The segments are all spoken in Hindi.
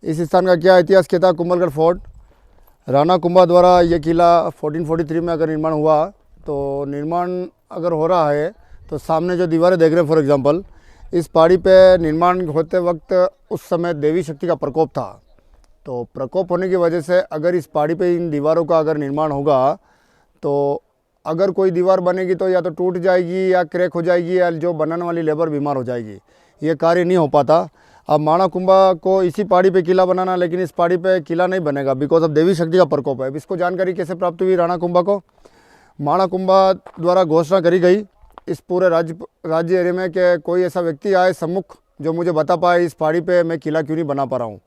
इस स्थान का क्या इतिहास कहता है? कुंभलगढ़ फोर्ट राणा कुंभा द्वारा ये किला 1443 में अगर निर्माण हुआ, तो निर्माण अगर हो रहा है तो सामने जो दीवारें देख रहे हैं फॉर एग्जांपल, इस पहाड़ी पे निर्माण होते वक्त उस समय देवी शक्ति का प्रकोप था। तो प्रकोप होने की वजह से अगर इस पहाड़ी पे इन दीवारों का अगर निर्माण होगा, तो अगर कोई दीवार बनेगी तो या तो टूट जाएगी या क्रैक हो जाएगी या जो बनाने वाली लेबर बीमार हो जाएगी, ये कार्य नहीं हो पाता। अब माणा कुंभा को इसी पहाड़ी पे किला बनाना, लेकिन इस पहाड़ी पे किला नहीं बनेगा बिकॉज ऑफ देवी शक्ति का प्रकोप है। अब इसको जानकारी कैसे प्राप्त हुई राणा कुंभा को? माणा कुंभा द्वारा घोषणा करी गई इस पूरे राज्य एरिया में कि कोई ऐसा व्यक्ति आए सम्मुख जो मुझे बता पाए इस पहाड़ी पे मैं किला क्यों नहीं बना पा रहा हूँ।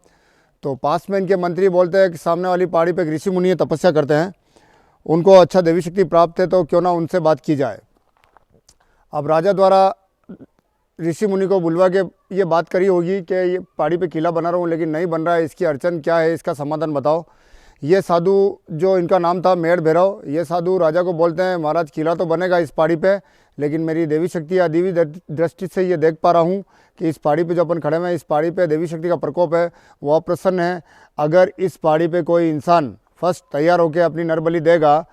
तो पास में इनके मंत्री बोलते हैं कि सामने वाली पहाड़ी पे एक ऋषि मुनि तपस्या करते हैं, उनको अच्छा देवी शक्ति प्राप्त है, तो क्यों ना उनसे बात की जाए। अब राजा द्वारा ऋषि मुनि को बुलवा के ये बात करी होगी कि ये पहाड़ी पे किला बना रहा हूँ लेकिन नहीं बन रहा है, इसकी अड़चन क्या है, इसका समाधान बताओ। ये साधु, जो इनका नाम था मेड़ भैरव, ये साधु राजा को बोलते हैं महाराज किला तो बनेगा इस पहाड़ी पे, लेकिन मेरी देवी शक्ति या देवी दृष्टि से ये देख पा रहा हूँ कि इस पहाड़ी पे जो अपन खड़े हुए हैं, इस पहाड़ी पे देवी शक्ति का प्रकोप है, वो अप्रसन्न है। अगर इस पहाड़ी पे कोई इंसान फर्स्ट तैयार होकर अपनी नर बलि देगा,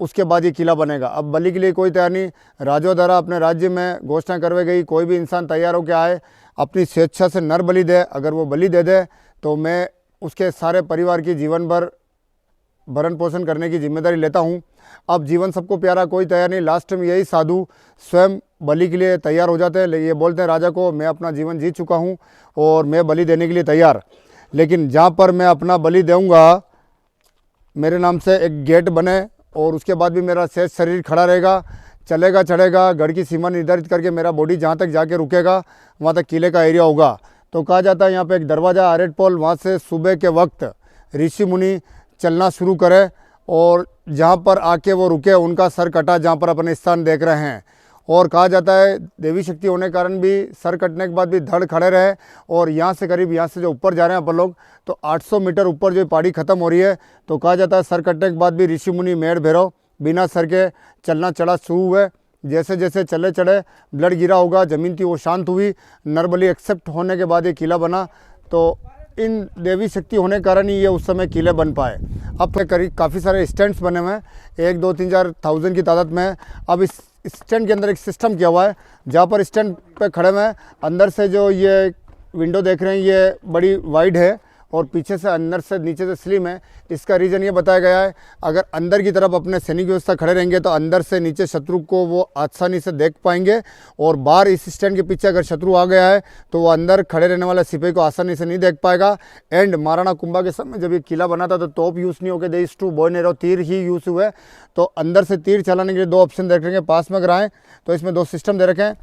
उसके बाद ये किला बनेगा। अब बलि के लिए कोई तैयार नहीं, राजों द्वारा अपने राज्य में घोषणा करवाई गई, कोई भी इंसान तैयार होकर आए अपनी स्वेच्छा से नर बलि दे, अगर वो बलि दे दे तो मैं उसके सारे परिवार की जीवन भर भरण पोषण करने की जिम्मेदारी लेता हूँ। अब जीवन सबको प्यारा, कोई तैयार नहीं। लास्ट में यही साधु स्वयं बलि के लिए तैयार हो जाते हैं। ये बोलते हैं राजा को, मैं अपना जीवन जी चुका हूँ और मैं बलि देने के लिए तैयार, लेकिन जहाँ पर मैं अपना बलि दूँगा मेरे नाम से एक गेट बने और उसके बाद भी मेरा शेष शरीर खड़ा रहेगा, चलेगा चढ़ेगा, गढ़ की सीमा निर्धारित करके मेरा बॉडी जहाँ तक जाके रुकेगा वहाँ तक किले का एरिया होगा। तो कहा जाता है यहाँ पे एक दरवाज़ा आरेट पोल, वहाँ से सुबह के वक्त ऋषि मुनि चलना शुरू करे और जहाँ पर आके वो रुके उनका सर कटा, जहाँ पर अपने स्थान देख रहे हैं। और कहा जाता है देवी शक्ति होने के कारण भी सर कटने के बाद भी धड़ खड़े रहे। और यहाँ से करीब, यहाँ से जो ऊपर जा रहे हैं अपन लोग, तो 800 मीटर ऊपर जो पहाड़ी खत्म हो रही है, तो कहा जाता है सर कटने के बाद भी ऋषि मुनि मेड़ भैरव बिना सर के चलना चढ़ा शुरू हुए। जैसे जैसे चले चढ़े ब्लड गिरा होगा, ज़मीन थी वो शांत हुई, नरबली एक्सेप्ट होने के बाद ये किला बना। तो इन देवी शक्ति होने के कारण ही ये उस समय किले बन पाए। अब तो करीब काफ़ी सारे स्टैंड्स बने हुए हैं, 1, 2, 3, 4 थाउजेंड की तादाद में। अब इस स्टैंड के अंदर एक सिस्टम किया हुआ है, जहाँ पर स्टैंड पे खड़े हुए हैं, अंदर से जो ये विंडो देख रहे हैं ये बड़ी वाइड है और पीछे से अंदर से नीचे से स्लिम है। इसका रीज़न ये बताया गया है, अगर अंदर की तरफ अपने सैनिक व्यवस्था खड़े रहेंगे तो अंदर से नीचे शत्रु को वो आसानी से देख पाएंगे, और बाहर इस स्टैंड के पीछे अगर शत्रु आ गया है तो वो अंदर खड़े रहने वाला सिपाही को आसानी से नहीं देख पाएगा। एंड महाराणा कुंभा के समय जब ये किला बना था तो तोप यूज़ नहीं होकर देश टू बॉय नेरो तीर ही यूज़ हुए। तो अंदर से तीर चलाने के लिए 2 ऑप्शन दे रखेंगे, पास में अगर आएँ तो इसमें 2 सिस्टम दे रखे हैं।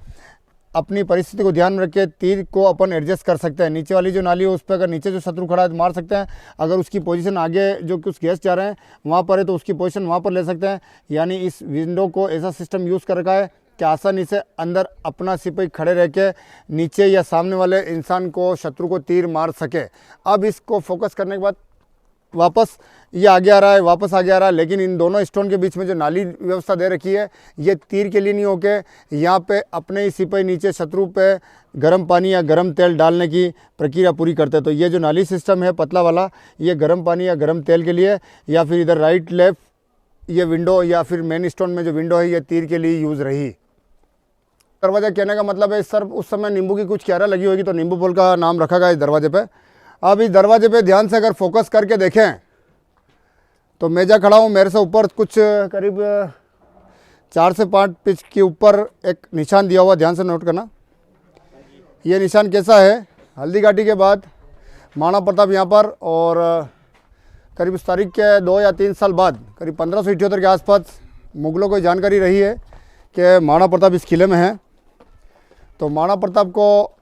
अपनी परिस्थिति को ध्यान में रख के तीर को अपन एडजस्ट कर सकते हैं। नीचे वाली जो नाली है उस पर अगर नीचे जो शत्रु खड़ा है तो मार सकते हैं, अगर उसकी पोजीशन आगे जो कुछ गैस जा रहे हैं वहाँ पर है तो उसकी पोजीशन वहाँ पर ले सकते हैं। यानी इस विंडो को ऐसा सिस्टम यूज़ कर रखा है कि आसानी से अंदर अपना सिपाही खड़े रह के नीचे या सामने वाले इंसान को, शत्रु को तीर मार सके। अब इसको फोकस करने के बाद वापस ये आगे आ रहा है, वापस आगे आ रहा है, लेकिन इन दोनों स्टोन के बीच में जो नाली व्यवस्था दे रखी है ये तीर के लिए नहीं होके यहाँ पे अपने ही सिपाही नीचे शत्रु पे गर्म पानी या गर्म तेल डालने की प्रक्रिया पूरी करते हैं। तो ये जो नाली सिस्टम है पतला वाला, ये गर्म पानी या गर्म तेल के लिए, या फिर इधर राइट लेफ्ट ये विंडो या फिर मेन स्टोन में जो विंडो है ये तीर के लिए यूज़ रही। दरवाज़ा कहने का मतलब है सर उस समय नींबू की कुछ क्यारा लगी होगी तो नींबू पुल का नाम रखा गया इस दरवाजे पे। अब इस दरवाजे पे ध्यान से अगर फोकस करके देखें तो मैं जा खड़ा हूँ, मेरे से ऊपर कुछ करीब 4 से 5 पिच के ऊपर एक निशान दिया हुआ, ध्यान से नोट करना। ये निशान कैसा है? हल्दी घाटी के बाद महाराणा प्रताप यहाँ पर, और करीब इस तारीख के 2 या 3 साल बाद करीब 1578 के आसपास मुगलों को जानकारी रही है कि महाराणा प्रताप इस किले में है। तो महाराणा प्रताप को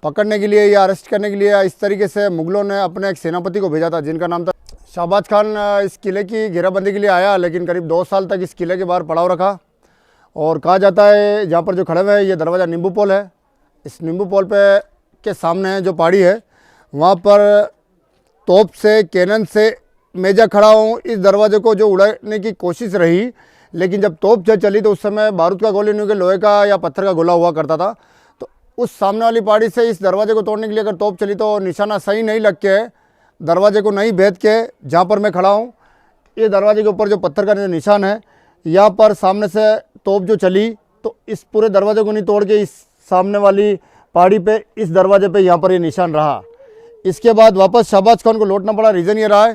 पकड़ने के लिए या अरेस्ट करने के लिए इस तरीके से मुगलों ने अपने एक सेनापति को भेजा था जिनका नाम था शाहबाज खान। इस किले की घेराबंदी के लिए आया, लेकिन करीब 2 साल तक इस किले के बाहर पड़ाव रखा। और कहा जाता है जहाँ पर जो खड़े हुए हैं ये दरवाज़ा नींबू पोल है। इस नींबू पोल पे के सामने जो पहाड़ी है वहाँ पर तोप से, कैनन से मैं जा खड़ा हूँ। इस दरवाजे को जो उड़ाने की कोशिश रही, लेकिन जब तोप जब चली तो उस समय बारूद का गोली नहीं, लोहे का या पत्थर का गोला हुआ करता था। तो उस सामने वाली पहाड़ी से इस दरवाजे को तोड़ने के लिए अगर तोप चली तो निशाना सही नहीं लग के, दरवाजे को नहीं भेद के, जहाँ पर मैं खड़ा हूँ ये दरवाजे के ऊपर जो पत्थर का जो निशान है, यहाँ पर सामने से तोप जो चली तो इस पूरे दरवाजे को नहीं तोड़ के इस सामने वाली पहाड़ी पे, इस दरवाजे पे यहाँ पर ये निशान रहा। इसके बाद वापस शहबाज खान को लौटना पड़ा। रीज़न ये रहा है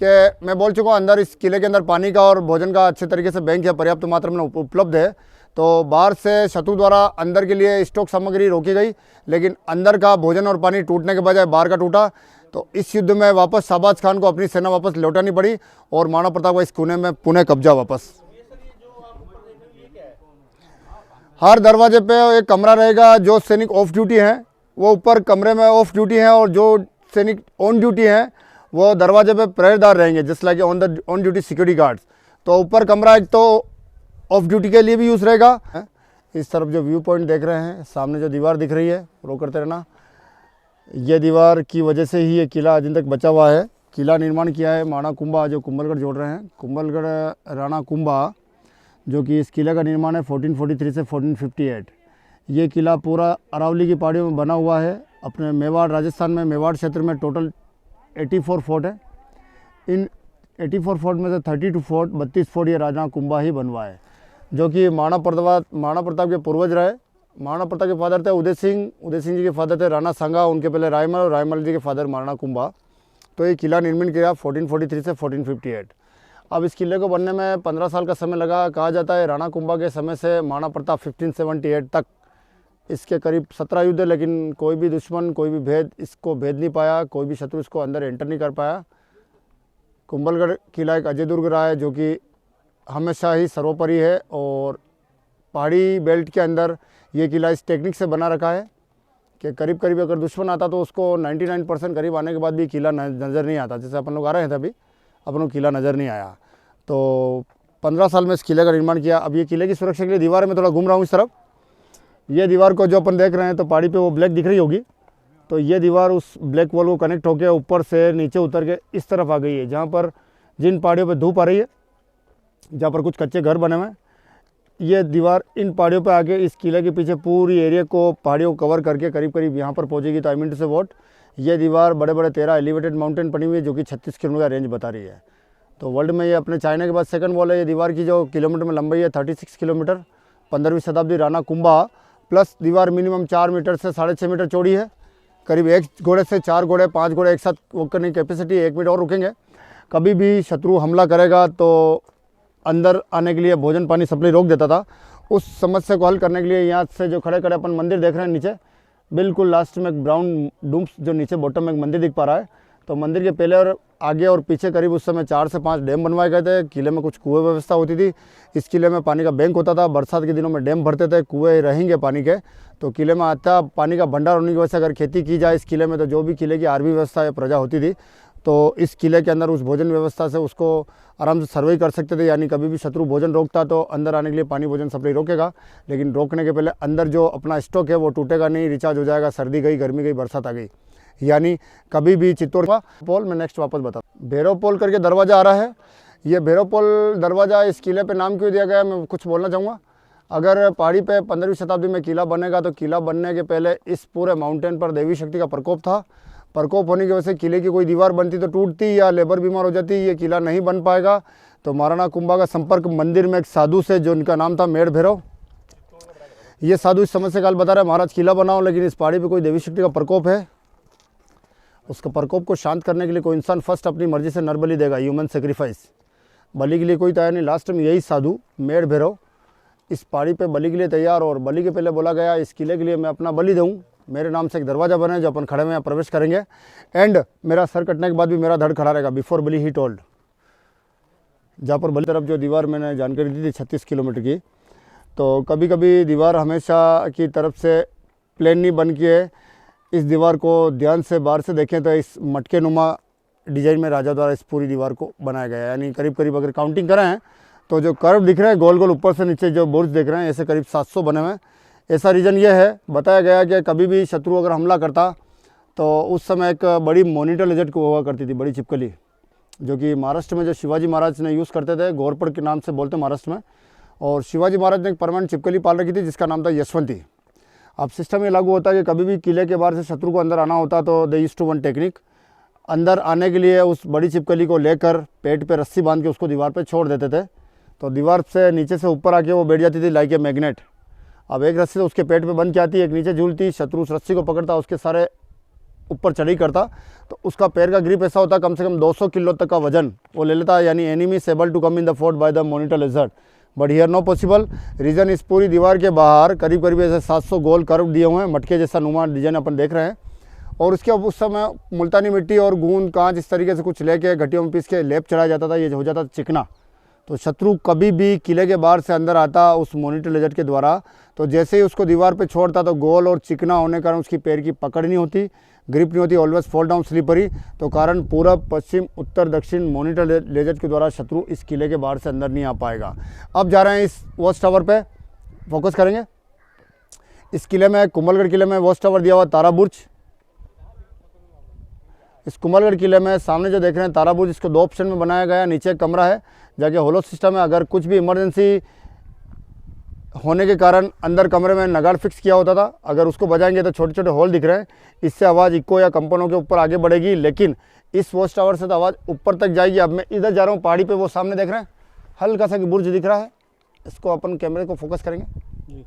कि मैं बोल चुका हूँ अंदर इस किले के अंदर पानी का और भोजन का अच्छे तरीके से बैंक या पर्याप्त मात्रा में उपलब्ध है, तो बाहर से शत्रु द्वारा अंदर के लिए स्टॉक सामग्री रोकी गई, लेकिन अंदर का भोजन और पानी टूटने के बजाय बाहर का टूटा। तो इस युद्ध में वापस शहबाज खान को अपनी सेना वापस लौटानी पड़ी और महाराणा प्रताप का इस कोने में पुनः कब्जा वापस। हर दरवाजे पे एक कमरा रहेगा। जो सैनिक ऑफ ड्यूटी हैं वो ऊपर कमरे में ऑफ ड्यूटी हैं, और जो सैनिक ऑन ड्यूटी हैं वो दरवाजे पे पहरेदार रहेंगे, just like on duty security guards. तो ऊपर कमरा एक तो ऑफ ड्यूटी के लिए भी यूज़ रहेगा। इस तरफ जो व्यू पॉइंट देख रहे हैं, सामने जो दीवार दिख रही है, रो करते रहना, ये दीवार की वजह से ही ये किला आज तक बचा हुआ है। किला निर्माण किया है महाराणा कुंभा, जो कुंभलगढ़ जोड़ रहे हैं, कुंभलगढ़ राणा कुंभा, जो कि इस किले का निर्माण है 1443 से 1458। ये किला पूरा अरावली की पहाड़ियों में बना हुआ है। अपने मेवाड़, राजस्थान में मेवाड़ क्षेत्र में टोटल 84 फोर्ट है। इन 84 फोर्ट में से 32 फोर्ट, 32 फोर्ट ये राणा कुंभा ही बनवा है, जो कि महाराणा प्रताप के पूर्वज रहे। महाराणा प्रताप के फादर थे उदय सिंह जी के फादर थे राणा सांगा, उनके पहले रायमल, और रायमल जी के फादर महाराणा कुंभा। तो ये किला निर्माण किया 1443 से 1458। अब इस किले को बनने में 15 साल का समय लगा। कहा जाता है राणा कुंभा के समय से महाराणा प्रताप 1578 तक इसके करीब 17 युद्ध, लेकिन कोई भी दुश्मन, कोई भी भेद इसको भेद नहीं पाया, कोई भी शत्रु इसको अंदर एंटर नहीं कर पाया। कुंभलगढ़ किला एक अजय दुर्ग रहा है, जो कि हमेशा ही सर्वोपरि है, और पहाड़ी बेल्ट के अंदर ये किला इस टेक्निक से बना रखा है कि करीब करीब अगर दुश्मन आता तो उसको 99% करीब आने के बाद भी किला नज़र नहीं आता। जैसे अपन लोग आ रहे थे अभी, अपन को किला नज़र नहीं आया। तो 15 साल में इस किले का निर्माण किया। अब ये किले की सुरक्षा के लिए दीवार में थोड़ा घूम रहा हूँ इस तरफ। ये दीवार को जो अपन देख रहे हैं तो पहाड़ी पे वो ब्लैक दिख रही होगी, तो ये दीवार उस ब्लैक वॉल को कनेक्ट होकर ऊपर से नीचे उतर के इस तरफ आ गई है, जहाँ पर जिन पहाड़ियों पे धूप आ रही है, जहाँ पर कुछ कच्चे घर बने हुए हैं, ये दीवार इन पहाड़ियों पे आके इस किले के पीछे पूरी एरिया को, पहाड़ियों को कवर करके करीब करीब यहाँ पर पहुँचेगी। तो आई मीन टू से वॉट, ये दीवार बड़े बड़े 13 एलिवेटेड माउंटेन बनी हुई है, जो कि 36 किलोमीटर का रेंज बता रही है। तो वर्ल्ड में ये अपने चाइना के बाद सेकंड वॉल है। ये दीवार की जो किलोमीटर में लंबाई है 36 किलोमीटर। 15वीं शताब्दी राणा कुंभा प्लस दीवार मिनिमम 4 मीटर से 6.5 मीटर चौड़ी है। करीब एक घोड़े से 4 घोड़े 5 घोड़े एक साथ वॉक करने की कैपेसिटी। 1 मिनट और रुकेंगे। कभी भी शत्रु हमला करेगा तो अंदर आने के लिए भोजन पानी सप्लाई रोक देता था। उस समस्या को हल करने के लिए यहाँ से जो खड़े खड़े अपन मंदिर देख रहे हैं नीचे, बिल्कुल लास्ट में एक ब्राउन डूम्स जो नीचे बॉटम में एक मंदिर दिख पा रहा है, तो मंदिर के पहले और आगे और पीछे करीब उस समय 4 से 5 डैम बनवाए गए थे। किले में कुछ कुएं व्यवस्था होती थी। इस किले में पानी का बैंक होता था। बरसात के दिनों में डैम भरते थे, कुएं रहेंगे पानी के, तो किले में आता पानी का भंडार होने की वजह से अगर खेती की जाए इस किले में, तो जो भी किले की आर्मी व्यवस्था या प्रजा होती थी, तो इस किले के अंदर उस भोजन व्यवस्था से उसको आराम से सर्वाइव कर सकते थे। यानी कभी भी शत्रु भोजन रोकता तो अंदर आने के लिए पानी भोजन सप्लाई रोकेगा, लेकिन रोकने के पहले अंदर जो अपना स्टॉक है वो टूटेगा नहीं, रिचार्ज हो जाएगा। सर्दी गई, गर्मी गई, बरसात आ गई, यानी कभी भी चित्तौड़ पोल में नेक्स्ट वापस बता। भैरव पोल करके दरवाज़ा आ रहा है। ये भैरव पोल दरवाज़ा इस किले पे नाम क्यों दिया गया है, मैं कुछ बोलना चाहूँगा। अगर पहाड़ी पे 15वीं शताब्दी में किला बनेगा तो किला बनने के पहले इस पूरे माउंटेन पर देवी शक्ति का प्रकोप था। प्रकोप होने की वजह से किले की कोई दीवार बनती तो टूटती या लेबर बीमार हो जाती, ये किला नहीं बन पाएगा। तो महाराणा कुंभा का संपर्क मंदिर में एक साधु से, जो उनका नाम था मेड़ भैरव, ये साधु इस समस्या काल बता रहे महाराज किला बनाओ, लेकिन इस पहाड़ी पे कोई देवी शक्ति का प्रकोप है। उसका प्रकोप को शांत करने के लिए कोई इंसान फर्स्ट अपनी मर्जी से नर बलि देगा, ह्यूमन सेक्रीफाइस। बलि के लिए कोई तैयार नहीं। लास्ट में यही साधु मेड़ भैरव इस पहाड़ी पे बलि के लिए तैयार, और बलि के पहले बोला गया इस किले के लिए मैं अपना बलि दूँ, मेरे नाम से एक दरवाज़ा बने जो अपन खड़े में प्रवेश करेंगे, एंड मेरा सर कटने के बाद भी मेरा धड़ खड़ा रहेगा। Before Bali he told. जहाँ पर बलि तरफ जो दीवार मैंने जानकारी दी थी 36 किलोमीटर की, तो कभी कभी दीवार हमेशा की तरफ से प्लेन नहीं बन के है। इस दीवार को ध्यान से बाहर से देखें तो इस मटके नुमा डिजाइन में राजा द्वारा इस पूरी दीवार को बनाया गया है। यानी करीब करीब अगर काउंटिंग करें हैं तो जो कर्व दिख रहे हैं गोल गोल ऊपर से नीचे जो बुर्ज दिख रहे हैं, ऐसे करीब 700 बने हुए हैं। ऐसा रीज़न ये है, बताया गया कि कभी भी शत्रु अगर हमला करता तो उस समय एक बड़ी मॉनिटर लेजर्ड को हुआ करती थी, बड़ी छिपकली, जो कि महाराष्ट्र में जो शिवाजी महाराज ने यूज़ करते थे, घोरपड़ के नाम से बोलते महाराष्ट्र में। और शिवाजी महाराज ने एक परमानेंट छिपकली पाल रखी थी जिसका नाम था यशवंती। अब सिस्टम ये लागू होता है कि कभी भी किले के बाहर से शत्रु को अंदर आना होता तो they used to one technique, अंदर आने के लिए उस बड़ी छिपकली को लेकर पेट पे रस्सी बांध के उसको दीवार पे छोड़ देते थे, तो दीवार से नीचे से ऊपर आके वो बैठ जाती थी लाइक ए मैग्नेट। अब एक रस्सी तो उसके पेट पे बंद के आती, एक नीचे झूलती, शत्रु उस रस्सी को पकड़ता, उसके सारे ऊपर चढ़ी करता, तो उसका पैर का ग्रिप ऐसा होता कम से कम 200 किलो तक का वजन वो ले लेता, यानी enemy is able to come in the fort by the monitor lizard but here no possible. Reason इस पूरी दीवार के बाहर करीब करीब ऐसे 700 गोल कर्व दिए हुए हैं, मटके जैसा नुमा डिजाइन अपन देख रहे हैं, और उसके उस समय मुल्तानी मिट्टी और गूंद कांच इस तरीके से कुछ लेके घटियों में पीस के लेप चढ़ाया जाता था, ये हो जाता था चिकना। तो शत्रु कभी भी किले के बाहर से अंदर आता उस मॉनिटर लेजर के द्वारा, तो जैसे ही उसको दीवार पे छोड़ता तो गोल और चिकना होने के कारण उसकी पैर की पकड़ नहीं होती, ग्रिप नहीं होती, ऑलवेज फॉल डाउन स्लीपरी, तो कारण पूरब पश्चिम उत्तर दक्षिण मॉनिटर लेजर के द्वारा शत्रु इस किले के बाहर से अंदर नहीं आ पाएगा। अब जा रहे हैं इस वॉच टावर पे फोकस करेंगे। इस किले में, कुंभलगढ़ किले में वॉच टावर दिया हुआ तारा बुर्ज। इस कुंभलगढ़ किले में सामने जो देख रहे हैं तारा बुर्ज, इसको 2 ऑप्शन में बनाया गया, नीचे एक कमरा है जाके होलो सिस्टम है, अगर कुछ भी इमरजेंसी होने के कारण अंदर कमरे में नगाड़ फिक्स किया होता था, अगर उसको बजाएंगे तो छोटे छोटे होल दिख रहे हैं, इससे आवाज़ इको या कंपनों के ऊपर आगे बढ़ेगी, लेकिन इस वॉच टावर से तो आवाज़ ऊपर तक जाएगी। अब मैं इधर जा रहा हूँ पहाड़ी पे, वो सामने देख रहे हैं हल्का सा बुर्ज दिख रहा है, इसको अपन कैमरे को फोकस करेंगे,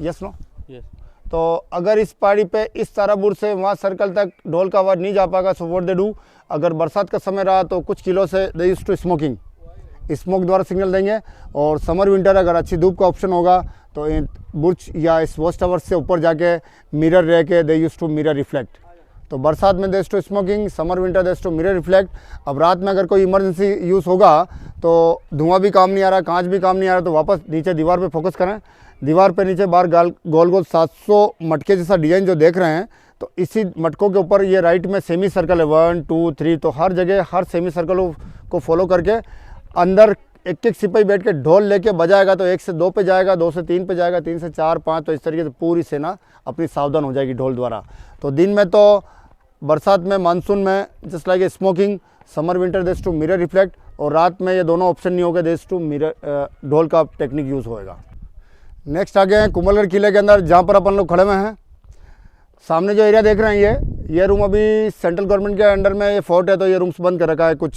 यस नो यस। तो अगर इस पहाड़ी पे इस तारा बुर्ज से वहाँ सर्कल तक ढोल का आवाज़ नहीं जा पाएगा, सो व्हाट दे डू, अगर बरसात का समय रहा तो कुछ किलो से they used to smoking, smoke द्वारा सिग्नल देंगे, और समर विंटर अगर अच्छी धूप का ऑप्शन होगा तो बुर्ज या इस वॉच टावर से ऊपर जाके मिरर रह के they used to mirror reflect. तो बरसात में they to smoking, summer winter they to mirror reflect. अब रात में अगर कोई इमरजेंसी यूज़ होगा तो धुआं भी काम नहीं आ रहा, कांच भी काम नहीं आ रहा, तो वापस नीचे दीवार पे फोकस करें। दीवार पे नीचे बाहर गोल गोल 700 मटके जैसा डिजाइन जो देख रहे हैं, तो इसी मटकों के ऊपर ये राइट में सेमी सर्कल है 1 2 3, तो हर जगह हर सेमी सर्कल को फॉलो करके अंदर एक एक सिपाही बैठ के ढोल लेके बजाएगा, तो 1 से 2 पे जाएगा, 2 से 3 पे जाएगा, 3 से 4 5, तो इस तरीके से पूरी सेना अपनी सावधान हो जाएगी ढोल द्वारा। तो दिन में तो बरसात में, मानसून में just like a smoking, summer winter देस टू मिरर रिफ्लेक्ट, और रात में ये दोनों ऑप्शन नहीं होगा, देस टू मिरर ढोल का टेक्निक यूज़ होएगा। नेक्स्ट आ गए हैं कुंभलगढ़ किले के अंदर, जहाँ पर अपन लोग खड़े हुए हैं। सामने जो एरिया देख रहे हैं ये रूम अभी सेंट्रल गवर्नमेंट के अंडर में ये फोर्ट है, तो ये रूम्स बंद कर रखा है, कुछ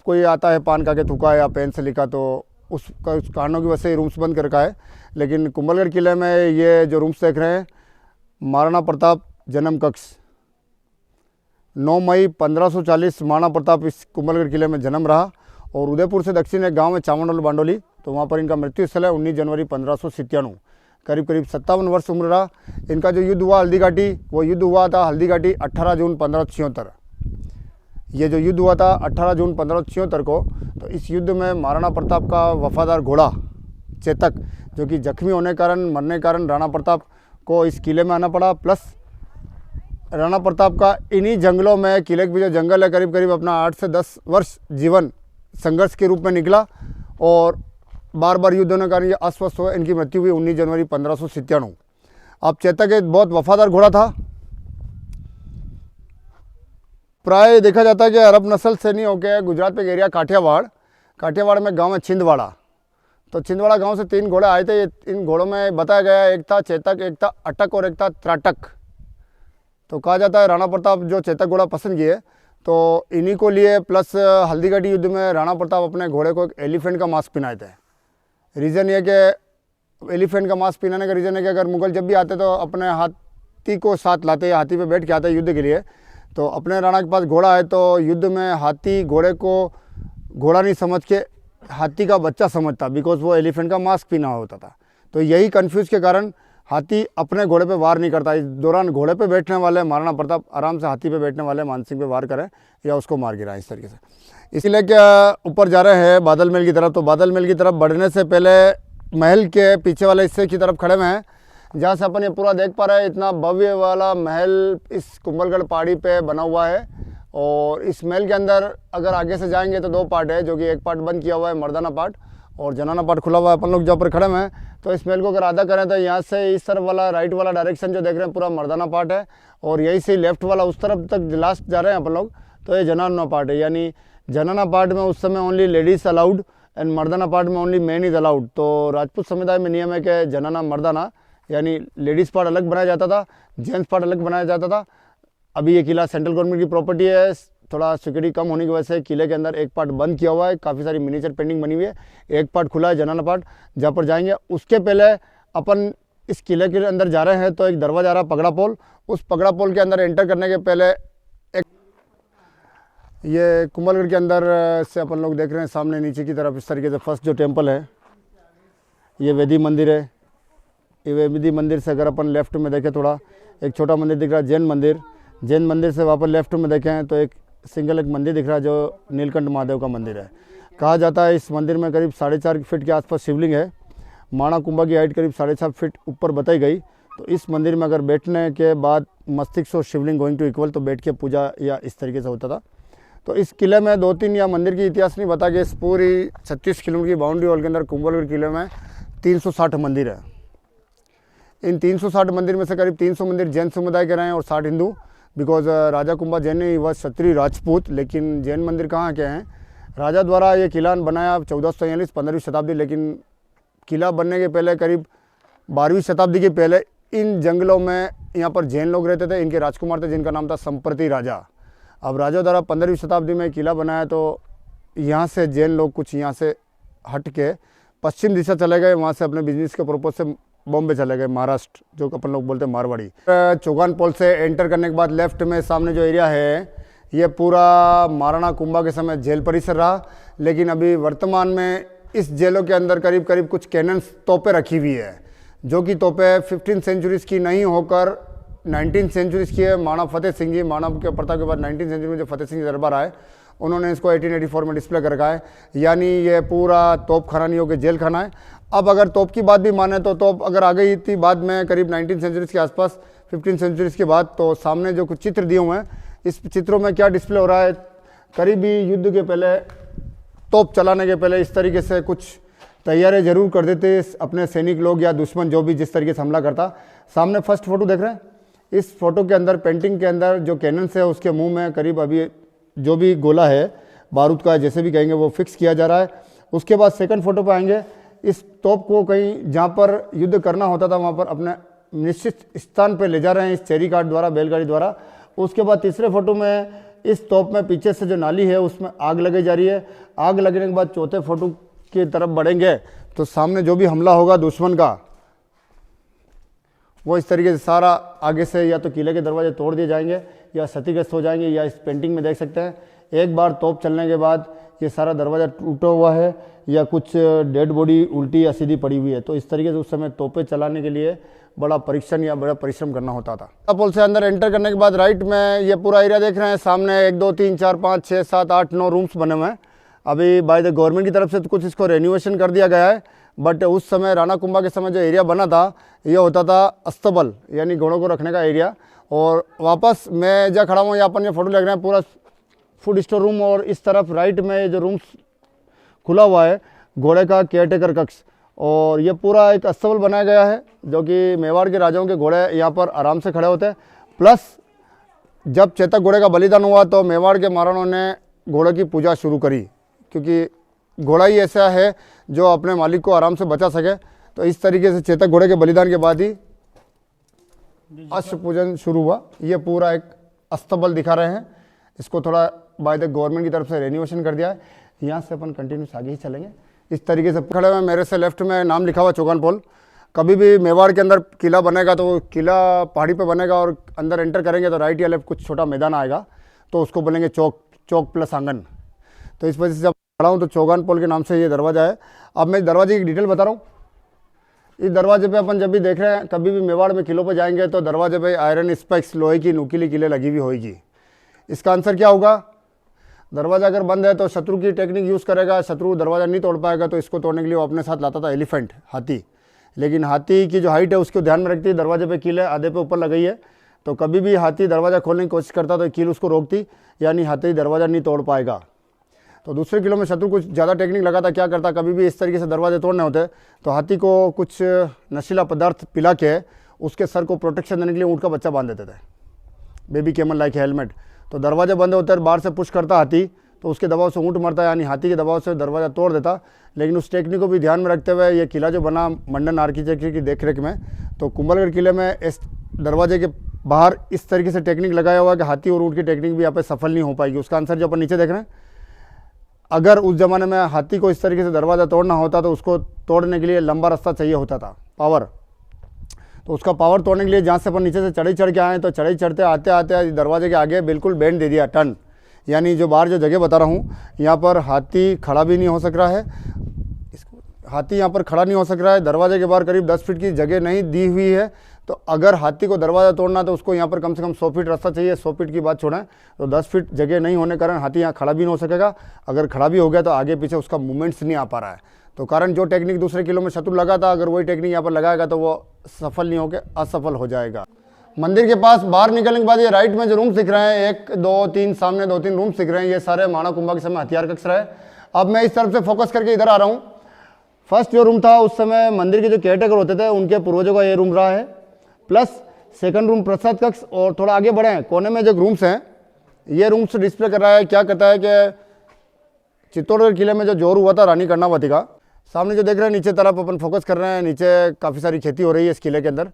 कोई आता है पान खा के थूका या पेन से लिखा, तो उस कारणों की वजह से रूम्स बंद कर रखा है। लेकिन कुंभलगढ़ किले में ये जो रूम्स देख रहे हैं, महाराणा प्रताप जन्म कक्ष, 9 मई 1540 महाराणा प्रताप इस कुंभलगढ़ किले में जन्म रहा, और उदयपुर से दक्षिण एक गांव है चामुंडल बांडोली, तो वहाँ पर इनका मृत्यु स्थल है 19 जनवरी 1597, करीब करीब 57 वर्ष उम्र रहा। इनका जो युद्ध हुआ हल्दी घाटी, वो युद्ध हुआ था हल्दी घाटी 18 जून 1576। ये जो युद्ध हुआ था 18 जून 1576 को, तो इस युद्ध में महाराणा प्रताप का वफादार घोड़ा चेतक, जो कि जख्मी होने के कारण, मरने के कारण राणा प्रताप को इस किले में आना पड़ा, प्लस राणा प्रताप का इन्हीं जंगलों में, किले के जो जंगल है, करीब करीब अपना 8 से 10 वर्ष जीवन संघर्ष के रूप में निकला, और बार बार युद्ध होने के कारण ये अस्वस्थ हुए, इनकी मृत्यु हुई 19 जनवरी 1597। अब चेतक एक बहुत वफादार घोड़ा था, प्राय देखा जाता है कि अरब नस्ल से नहीं होकर गुजरात में एक एरिया काठियावाड़ में गांव है छिंदवाड़ा, तो छिंदवाड़ा गांव से 3 घोड़े आए थे। इन घोड़ों में बताया गया एक था चेतक, एक था अटक और एक था त्राटक। तो कहा जाता है राणा प्रताप जो चेतक घोड़ा पसंद किए, तो इन्हीं को लिए, प्लस हल्दीघाटी युद्ध में राणा प्रताप अपने घोड़े को एक एलिफेंट का मास्क पहनाए थे। रीज़न ये कि एलिफेंट का मास्क पहनाने का रीज़न है कि अगर मुगल जब भी आते तो अपने हाथी को साथ लाते, हाथी पे बैठ के आते युद्ध के लिए, तो अपने राणा के पास घोड़ा है, तो युद्ध में हाथी घोड़े को घोड़ा नहीं समझ के हाथी का बच्चा समझता, बिकॉज वो एलिफेंट का मास्क पहना होता था। तो यही कन्फ्यूज़ के कारण हाथी अपने घोड़े पे वार नहीं करता। इस दौरान घोड़े पे बैठने वाले महाराणा प्रताप आराम से हाथी पे बैठने वाले मान सिंह पे वार करें या उसको मार गिराएं, इस तरीके से। इसलिए क्या ऊपर जा रहे हैं बादल महल की तरफ, तो बादल महल की तरफ बढ़ने से पहले महल के पीछे वाले हिस्से की तरफ खड़े हुए हैं, जहाँ से अपन ये पूरा देख पा रहे हैं। इतना भव्य वाला महल इस कुंभलगढ़ पहाड़ी पे बना हुआ है, और इस महल के अंदर अगर आगे से जाएंगे तो 2 पार्ट है, जो कि एक पार्ट बंद किया हुआ है मर्दाना पार्ट, और जनाना पार्ट खुला हुआ है। अपन लोग जहाँ पर खड़े हुए हैं, तो इस महल को अगर आधा करें तो यहाँ से इस तरफ वाला राइट वाला डायरेक्शन जो देख रहे हैं पूरा मर्दाना पार्ट है, और यही से लेफ्ट वाला उस तरफ तक लास्ट जा रहे हैं अपन लोग, तो ये जनाना पार्ट है। यानी जनाना पार्ट में उस समय only ladies allowed and Mardana part में ओनली मैन इज अलाउड। तो राजपूत समुदाय में नियम है कि जनाना मर्दाना यानी लेडीज़ पार्ट अलग बनाया जाता था, जेंट्स पार्ट अलग बनाया जाता था। अभी ये किला सेंट्रल गवर्नमेंट की प्रॉपर्टी है, थोड़ा सिक्योरिटी कम होने की वजह से किले के अंदर एक पार्ट बंद किया हुआ है, काफ़ी सारी मिनीचर पेंटिंग बनी हुई है। एक पार्ट खुला है जनाना पार्ट, जहाँ पर जाएंगे। उसके पहले अपन इस किले के अंदर जा रहे हैं तो एक दरवाजा आ रहा पगड़ा पोल, उस पगड़ा पोल के अंदर एंटर करने के पहले एक ये कुंभलगढ़ के अंदर से अपन लोग देख रहे हैं सामने नीचे की तरफ इस तरीके से फर्स्ट जो टेम्पल है ये वेदी मंदिर है। ये वेदी मंदिर से अगर अपन लेफ्ट में देखें थोड़ा एक छोटा मंदिर दिख रहा है जैन मंदिर। जैन मंदिर से वापस लेफ्ट में देखें तो एक सिंगल एक मंदिर दिख रहा है जो नीलकंठ महादेव का मंदिर है। कहा जाता है इस मंदिर में करीब 4.5 फीट के आसपास शिवलिंग है। माणा कुंभा की हाइट करीब 7.5 फीट ऊपर बताई गई। तो इस मंदिर में अगर बैठने के बाद मस्तिष्क और शिवलिंग गोइंग टू इक्वल तो बैठ के पूजा या इस तरीके से होता था। तो इस किले में 2-3 या मंदिर की इतिहास नहीं बता के इस पूरी 36 किलोमीटर की बाउंड्री वॉल के अंदर कुंभलगढ़ किले में 360 मंदिर है। इन 360 मंदिर में से करीब 300 मंदिर जैन समुदाय के रहे हैं और 60 हिंदू। बिकॉज राजा कुंभा जैन ही वह क्षत्रिय राजपूत, लेकिन जैन मंदिर कहाँ के हैं। राजा द्वारा ये किला बनाया 1443 15वीं शताब्दी, लेकिन किला बनने के पहले करीब 12वीं शताब्दी के पहले इन जंगलों में यहाँ पर जैन लोग रहते थे। इनके राजकुमार थे जिनका नाम था संप्रति राजा। अब राजा द्वारा 15वीं शताब्दी में किला बनाया तो यहाँ से जैन लोग कुछ यहाँ से हट के पश्चिम दिशा चले गए, वहाँ से अपने बिजनेस के पर्पज से बॉम्बे चले गए, महाराष्ट्र जो अपन लोग बोलते हैं मारवाड़ी। चौगान पोल से एंटर करने के बाद लेफ्ट में सामने जो एरिया है ये पूरा महाराणा कुंभा के समय जेल परिसर रहा। लेकिन अभी वर्तमान में इस जेलों के अंदर करीब करीब कुछ कैनन्स तोपें रखी हुई है, जो कि तोपें 15 सेंचुरीज़ की नहीं होकर 19 सेंचुरीज़ की है। महाराणा फतेह सिंह जी, महाराणा के प्रताप के बाद 19 सेंचुरी में जो फतेह सिंह दरबार आए उन्होंने इसको 1884 में डिस्प्ले कर रखा है। यानी ये पूरा तोप खाना नहीं होकर जेल खाना है। अब अगर तोप की बात भी माने तो तोप अगर आ गई थी बाद में करीब 19 सेंचुरीज़ के आसपास, 15 सेंचुरीज़ के बाद। तो सामने जो कुछ चित्र दिए हुए हैं इस चित्रों में क्या डिस्प्ले हो रहा है, करीबी युद्ध के पहले तोप चलाने के पहले इस तरीके से कुछ तैयारी जरूर कर देते अपने सैनिक लोग या दुश्मन जो भी जिस तरीके से हमला करता। सामने फर्स्ट फोटो देख रहे हैं, इस फोटो के अंदर पेंटिंग के अंदर जो कैनन्स है उसके मुंह में करीब अभी जो भी गोला है बारूद का जैसे भी कहेंगे वो फिक्स किया जा रहा है। उसके बाद सेकंड फोटो पे आएंगे, इस तोप को कहीं जहाँ पर युद्ध करना होता था वहाँ पर अपने निश्चित स्थान पे ले जा रहे हैं इस चेरी कार्ट द्वारा, बैलगाड़ी द्वारा। उसके बाद तीसरे फोटो में इस तोप में पीछे से जो नाली है उसमें आग लगाई जा रही है। आग लगने के बाद चौथे फोटो की तरफ बढ़ेंगे तो सामने जो भी हमला होगा दुश्मन का वो इस तरीके से सारा आगे से या तो किले के दरवाजे तोड़ दिए जाएंगे या क्षतिग्रस्त हो जाएंगे। या इस पेंटिंग में देख सकते हैं एक बार तोप चलने के बाद ये सारा दरवाज़ा टूटा हुआ है या कुछ डेड बॉडी उल्टी या सीधी पड़ी हुई है। तो इस तरीके से उस समय तोपें चलाने के लिए बड़ा परीक्षण या बड़ा परिश्रम करना होता था। पुल से अंदर एंटर करने के बाद राइट में ये पूरा एरिया देख रहे हैं, सामने 1 2 3 4 5 6 7 8 9 रूम्स बने हुए हैं। अभी बाय द गवर्नमेंट की तरफ से तो कुछ इसको रेन्यूएशन कर दिया गया है, बट उस समय राणा कुंभा के समय जो एरिया बना था ये होता था अस्तबल यानी घोड़ों को रखने का एरिया। और वापस मैं जहाँ खड़ा हूँ यहाँ पर ये फोटो लग रहे हैं पूरा फूड स्टोर रूम, और इस तरफ राइट में जो रूम्स खुला हुआ है घोड़े का केयरटेकर कक्ष। और ये पूरा एक अस्तबल बनाया गया है जो कि मेवाड़ के राजाओं के घोड़े यहाँ पर आराम से खड़े होते हैं। प्लस जब चेतक घोड़े का बलिदान हुआ तो मेवाड़ के महाराणों ने घोड़े की पूजा शुरू करी, क्योंकि घोड़ा ही ऐसा है जो अपने मालिक को आराम से बचा सके। तो इस तरीके से चेतक घोड़े के बलिदान के बाद ही अश्व पूजन शुरू हुआ। ये पूरा एक अस्तबल दिखा रहे हैं, इसको थोड़ा बाय द गवर्नमेंट की तरफ से रेन्यूएशन कर दिया है। यहाँ से अपन कंटिन्यूस आगे ही चलेंगे। इस तरीके से खड़े हुए मेरे से लेफ्ट में नाम लिखा हुआ चौगान पोल। कभी भी मेवाड़ के अंदर किला बनेगा तो किला पहाड़ी पे बनेगा और अंदर एंटर करेंगे तो राइट या लेफ्ट कुछ छोटा मैदान आएगा तो उसको बोलेंगे चौक, चौक प्लस आंगन। तो इस वजह से जब खड़ा हूँ तो चौगान पोल के नाम से ये दरवाज़ा है। अब मैं दरवाजे की डिटेल बता रहा हूँ। इस दरवाजे पे अपन जब भी देख रहे हैं कभी भी मेवाड़ में किलों पे जाएंगे तो दरवाजे पे आयरन स्पेक्स लोहे की नुकीली किले लगी हुई होगी। इसका आंसर क्या होगा, दरवाज़ा अगर बंद है तो शत्रु की टेक्निक यूज़ करेगा, शत्रु दरवाज़ा नहीं तोड़ पाएगा तो इसको तोड़ने के लिए वो अपने साथ लाता था एलिफेंट, हाथी। लेकिन हाथी की जो हाइट है उसको ध्यान में रखती है, दरवाजे पे कील है आधे पे ऊपर लगाई है, तो कभी भी हाथी दरवाज़ा खोलने की कोशिश करता तो कील उसको रोकती, यानी हाथी दरवाज़ा नहीं तोड़ पाएगा। तो दूसरे किलो में शत्रु कुछ ज़्यादा टेक्निक लगाता, क्या करता, कभी भी इस तरीके से दरवाजे तोड़ने होते तो हाथी को कुछ नशीला पदार्थ पिला के उसके सर को प्रोटेक्शन देने के लिए ऊँट का बच्चा बांध देते थे, बेबी कैमल लाइक हेलमेट। तो दरवाजे बंद होते हैं, बाहर से पुश करता हाथी तो उसके दबाव से ऊँट मरता, यानी हाथी के दबाव से दरवाज़ा तोड़ देता। लेकिन उस टेक्निक को भी ध्यान में रखते हुए ये किला जो बना मंडन आर्किटेक्चर की देखरेख में, तो कुंभलगढ़ किले में इस दरवाजे के बाहर इस तरीके से टेक्निक लगाया हुआ है कि हाथी और ऊँट की टेक्निक भी यहाँ पे सफल नहीं हो पाएगी। उसका आंसर जो अपन नीचे देख रहे हैं, अगर उस ज़माने में हाथी को इस तरीके से दरवाज़ा तोड़ना होता तो उसको तोड़ने के लिए लंबा रास्ता चाहिए होता था, पावर। तो उसका पावर तोड़ने के लिए जहाँ से अपन नीचे से चढ़ाई चढ़ के आए, तो चढ़ाई चढ़ते आते आते दरवाजे के आगे बिल्कुल बेंड दे दिया, टर्न। यानी जो बाहर जो जगह बता रहा हूँ, यहाँ पर हाथी खड़ा भी नहीं हो सक रहा है, हाथी यहाँ पर खड़ा नहीं हो सक रहा है। दरवाजे के बाहर करीब 10 फीट की जगह नहीं दी हुई है। तो अगर हाथी को दरवाज़ा तोड़ना तो उसको यहाँ पर कम से कम 100 फीट रास्ता चाहिए। 100 फीट की बात छोड़ें तो 10 फीट जगह नहीं होने के कारण हाथी यहाँ खड़ा भी नहीं हो सकेगा। अगर खड़ा भी हो गया तो आगे पीछे उसका मूवमेंट्स नहीं आ पा रहा है। तो कारण जो टेक्निक दूसरे किलों में शत्रु लगा था, अगर वही टेक्निक यहाँ पर लगाएगा तो वो सफल नहीं होकर असफल हो जाएगा। मंदिर के पास बाहर निकलने के बाद ये राइट में जो रूम दिख रहे हैं, 1 2 3 सामने 2-3 रूम दिख रहे हैं, ये सारे माणा कुंभा के समय हथियार कक्ष रहे। अब मैं इस तरफ से फोकस करके इधर आ रहा हूँ। फर्स्ट जो रूम था उस समय मंदिर के जो केयरटेकर होते थे उनके पूर्वजों का ये रूम रहा है, प्लस सेकंड रूम प्रसाद कक्ष। और थोड़ा आगे बढ़े हैं, कोने में जो रूम्स हैं, ये रूम्स डिस्प्ले कर रहा है, क्या कहता है कि चित्तौड़गढ़ किले में जो जोर हुआ था रानी कर्णावती का। सामने जो देख रहे हैं नीचे तरफ अपन फोकस कर रहे हैं, नीचे काफ़ी सारी खेती हो रही है इस किले के अंदर।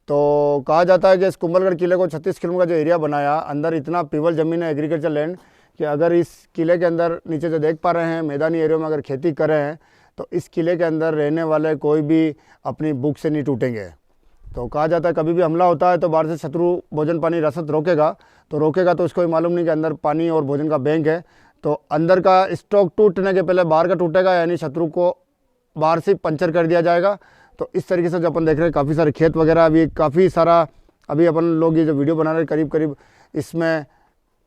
तो कहा जाता है कि इस कुंभलगढ़ किले को 36 किलोमीटर का जो एरिया बनाया, अंदर इतना पीवल ज़मीन है, एग्रीकल्चर लैंड, कि अगर इस किले के अंदर नीचे जो देख पा रहे हैं मैदानी एरिया में अगर खेती कर रहे हैं तो इस किले के अंदर रहने वाले कोई भी अपनी भूख से नहीं टूटेंगे। तो कहा जाता है कभी भी हमला होता है तो बाहर से शत्रु भोजन पानी रसद रोकेगा, तो इसको भी मालूम नहीं कि अंदर पानी और भोजन का बैंक है। तो अंदर का स्टॉक टूटने के पहले बाहर का टूटेगा, यानी शत्रु को बाहर से पंचर कर दिया जाएगा। तो इस तरीके से जो अपन देख रहे हैं काफ़ी सारे खेत वगैरह, अभी काफ़ी सारा अभी अपन लोग ये जो वीडियो बना रहे हैं करीब करीब इसमें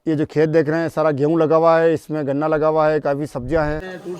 ये जो खेत देख रहे हैं सारा गेहूँ लगा हुआ है, इसमें गन्ना लगा हुआ है, काफ़ी सब्जियाँ हैं।